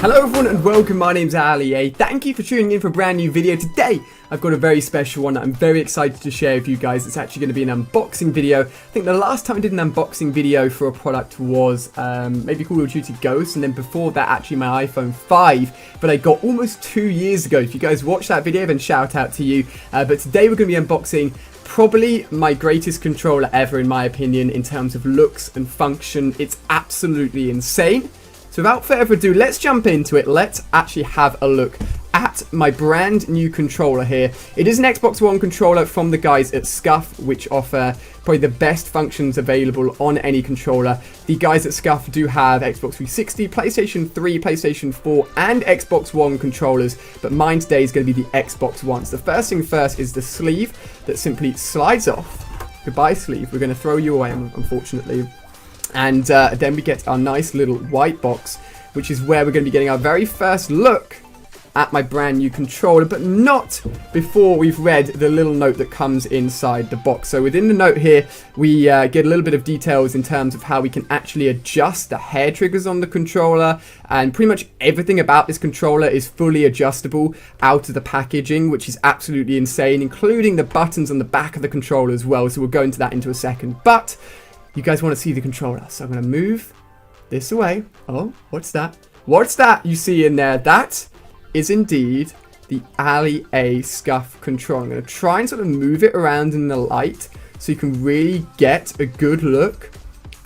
Hello everyone and welcome, my name's Ali. Thank you for tuning in for a brand new video. Today I've got a very special one that I'm very excited to share with you guys. It's actually going to be an unboxing video. I think the last time I did an unboxing video for a product was maybe Call of Duty Ghosts, and then before that actually my iPhone 5 that I got almost 2 years ago. If you guys watched that video, then shout out to you. But today we're going to be unboxing probably my greatest controller ever in my opinion in terms of looks and function. It's absolutely insane. So without further ado, let's jump into it. Let's actually have a look at my brand new controller here. It is an Xbox One controller from the guys at Scuf, which offer probably the best functions available on any controller. The guys at Scuf do have Xbox 360, PlayStation 3, PlayStation 4, and Xbox One controllers, but mine today is going to be the Xbox One. So the first thing first is the sleeve that simply slides off. Goodbye, sleeve. We're going to throw you away, unfortunately. And then we get our nice little white box, which is where we're going to be getting our very first look at my brand new controller, but not before we've read the little note that comes inside the box. So within the note here, we get a little bit of details in terms of how we can actually adjust the hair triggers on the controller, and pretty much everything about this controller is fully adjustable out of the packaging, which is absolutely insane, including the buttons on the back of the controller as well. So we'll go into that into a second. But you guys want to see the controller, so I'm going to move this away. Oh, what's that? What's that you see in there? That is indeed the Ali A Scuf controller. I'm going to try and sort of move it around in the light so you can really get a good look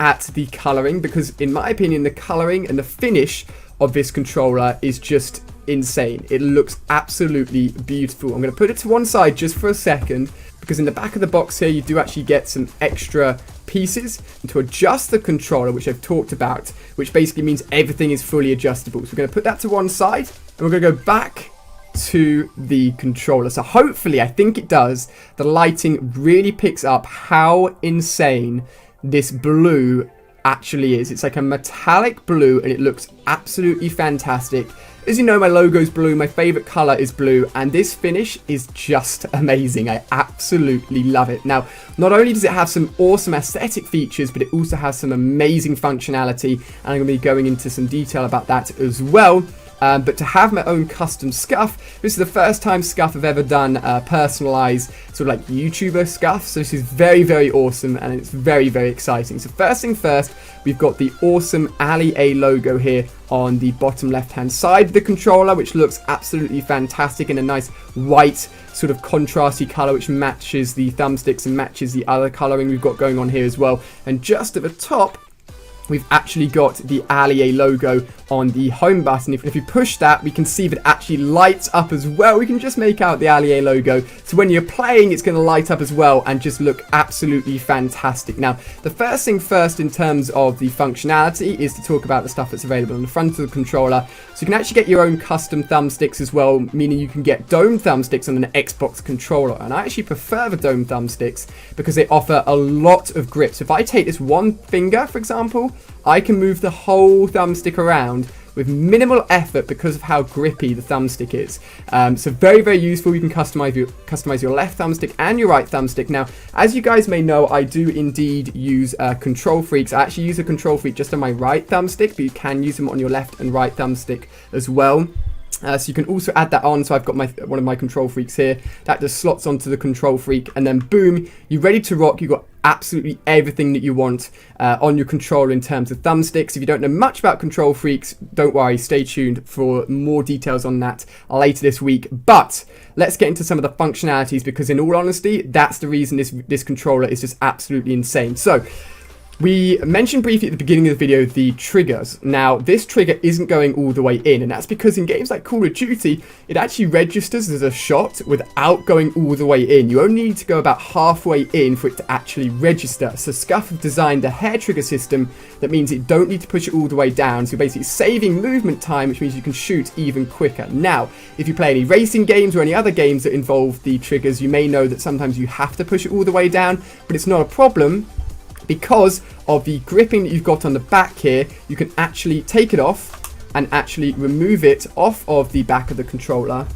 at the coloring, because in my opinion, the coloring and the finish of this controller is just insane. It looks absolutely beautiful. I'm going to put it to one side just for a second, because in the back of the box here, you do actually get some extra pieces to adjust the controller, which I've talked about, which basically means everything is fully adjustable. So we're going to put that to one side, and we're going to go back to the controller. So hopefully, I think it does, the lighting really picks up how insane this blue actually is. It's like a metallic blue, and it looks absolutely fantastic. As you know, my logo's blue, my favorite color is blue, and this finish is just amazing. I absolutely love it. Now, not only does it have some awesome aesthetic features, but it also has some amazing functionality, and I'm going to be going into some detail about that as well. But to have my own custom Scuf, this is the first time Scuf have ever done personalized sort of like YouTuber Scuf. So this is very, very awesome, and it's very, very exciting. So first thing first, we've got the awesome Ali A logo here on the bottom left-hand side of the controller, which looks absolutely fantastic in a nice white sort of contrasty color, which matches the thumbsticks and matches the other coloring we've got going on here as well. And just at the top, we've actually got the Ali A logo on the home button. If you push that, we can see that it actually lights up as well. We can just make out the Ali A logo. So when you're playing, it's going to light up as well and just look absolutely fantastic. Now, the first thing first in terms of the functionality is to talk about the stuff that's available on the front of the controller. So you can actually get your own custom thumbsticks as well, meaning you can get dome thumbsticks on an Xbox controller. And I actually prefer the dome thumbsticks because they offer a lot of grip. So if I take this one finger, for example, I can move the whole thumbstick around with minimal effort because of how grippy the thumbstick is. So very, very useful. You can customize your left thumbstick and your right thumbstick. Now, as you guys may know, I do indeed use Control Freaks. I actually use a Control Freak just on my right thumbstick, but you can use them on your left and right thumbstick as well. So you can also add that on. So I've got one of my Control Freaks here that just slots onto the Control Freak, and then boom, you're ready to rock. You've got absolutely everything that you want on your controller in terms of thumbsticks. If you don't know much about Control Freaks, don't worry, stay tuned for more details on that later this week. But let's get into some of the functionalities, because in all honesty, that's the reason this controller is just absolutely insane. So we mentioned briefly at the beginning of the video the triggers. Now, this trigger isn't going all the way in, and that's because in games like Call of Duty, it actually registers as a shot without going all the way in. You only need to go about halfway in for it to actually register. So Scuf have designed a hair trigger system that means you don't need to push it all the way down. So you're basically saving movement time, which means you can shoot even quicker. Now, if you play any racing games or any other games that involve the triggers, you may know that sometimes you have to push it all the way down, but it's not a problem. Because of the gripping that you've got on the back here, you can actually take it off and actually remove it off of the back of the controller.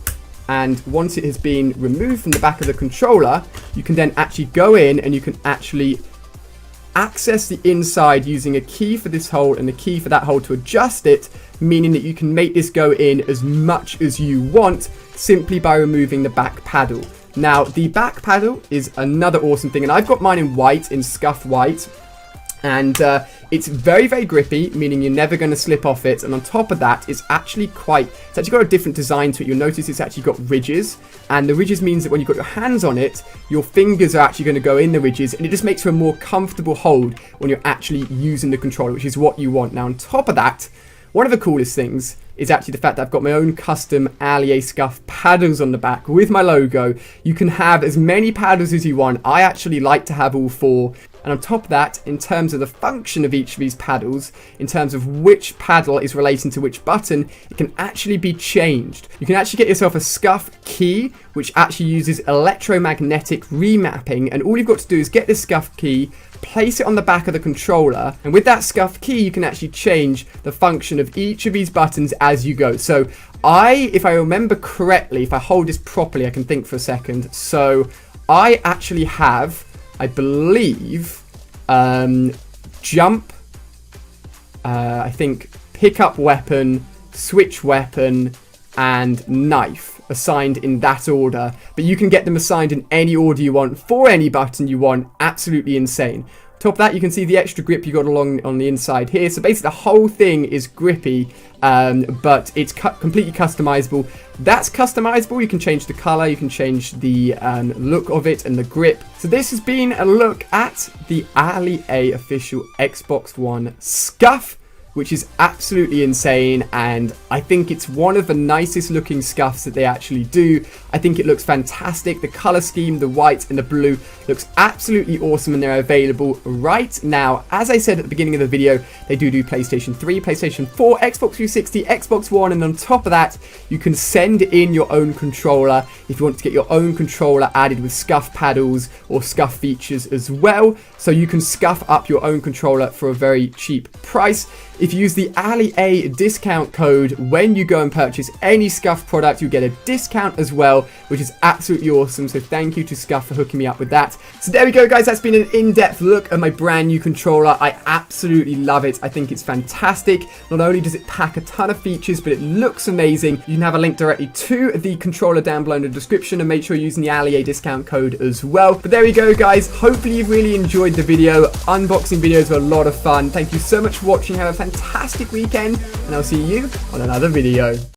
And once it has been removed from the back of the controller, you can then actually go in and you can actually access the inside using a key for this hole and a key for that hole to adjust it, meaning that you can make this go in as much as you want simply by removing the back paddle. Now, the back paddle is another awesome thing, and I've got mine in white, in scuff white, and it's very, very grippy, meaning you're never going to slip off it. And on top of that, it's actually got a different design to it. You'll notice it's actually got ridges, and the ridges means that when you've got your hands on it, your fingers are actually going to go in the ridges, and it just makes for a more comfortable hold when you're actually using the controller, which is what you want. Now, on top of that, one of the coolest things is actually the fact that I've got my own custom Allier Scuff paddles on the back with my logo. You can have as many paddles as you want. I actually like to have all 4. And on top of that, in terms of the function of each of these paddles, in terms of which paddle is relating to which button, it can actually be changed. You can actually get yourself a Scuff key, which actually uses electromagnetic remapping. And all you've got to do is get this Scuff key, place it on the back of the controller, and with that Scuff key, you can actually change the function of each of these buttons as you go. So if I remember correctly, if I hold this properly, I can think for a second. So I actually have, I believe, jump, I think pick up weapon, switch weapon, and knife assigned in that order. But you can get them assigned in any order you want for any button you want. Absolutely insane. Top of that, you can see the extra grip you got along on the inside here. So basically the whole thing is grippy, but it's completely customizable. That's customizable. You can change the color, you can change the look of it and the grip. So this has been a look at the Allier official Xbox One Scuff, which is absolutely insane, and I think it's one of the nicest looking scuffs that they actually do. I think it looks fantastic. The color scheme, the white and the blue, looks absolutely awesome, and they're available right now. As I said at the beginning of the video, they do PlayStation 3, PlayStation 4, Xbox 360, Xbox One, and on top of that, you can send in your own controller if you want to get your own controller added with scuff paddles or scuff features as well. So you can scuff up your own controller for a very cheap price. If you use the Allier discount code when you go and purchase any Scuff product, you get a discount as well, which is absolutely awesome. So thank you to Scuff for hooking me up with that. So there we go, guys. That's been an in-depth look at my brand new controller. I absolutely love it. I think it's fantastic. Not only does it pack a ton of features, but it looks amazing. You can have a link directly to the controller down below in the description, and make sure you're using the Allier discount code as well. But there we go, guys. Hopefully you've really enjoyed the video. Unboxing videos are a lot of fun. Thank you so much for watching. Have a fantastic weekend, and I'll see you on another video.